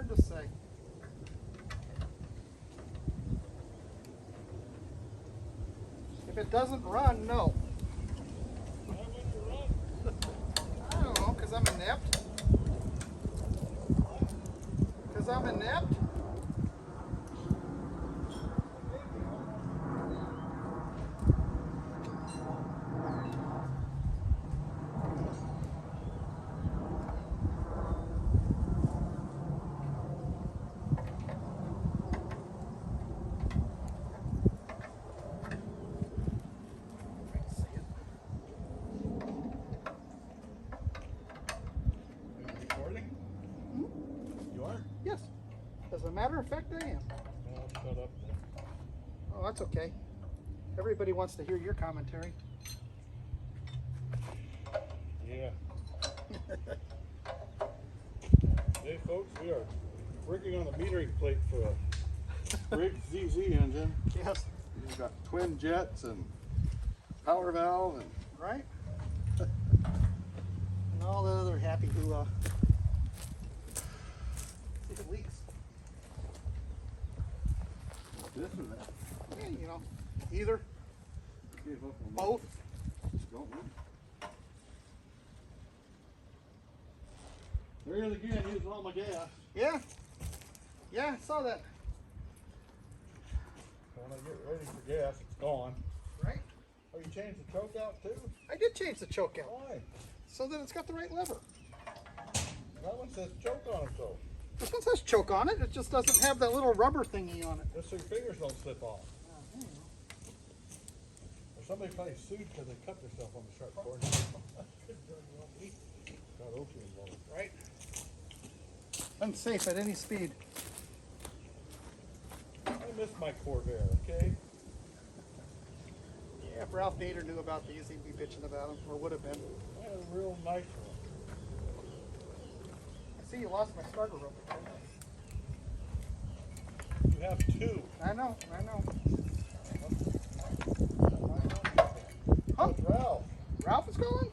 hard to say. If it doesn't run, no. Why wouldn't you run? I don't know, because I'm inept. Because I'm inept. Yes. As a matter of fact, I am. Oh, shut up then. Oh, that's okay. Everybody wants to hear your commentary. Yeah. Hey folks, we are working on a metering plate for a Briggs ZZ engine. Yes. We've got twin jets and power valve and Right? And all the other happy hoo-ha. See if it leaks. this or that. Yeah, you know, either, Give up on both. that. Don't move. There it is again, using all my gas. Yeah. Yeah, I saw that. When I get ready for gas, it's gone. Right? Oh, you changed the choke out too? I did change the choke out Why? so that it's got the right lever. That one says choke on it though. This one says choke on it. It just doesn't have that little rubber thingy on it. Just so your fingers don't slip off. Or somebody probably sued because they cut themselves on the sharp corner. Got opium involved. Right? Unsafe at any speed. I miss my Corvair, okay? Yeah, if Ralph Nader knew about these, he'd be bitching about them, or would have been. I had a real nice one. I see you lost my starter rope. You have two. I know, I know. Huh? Ralph. Ralph. Ralph is calling?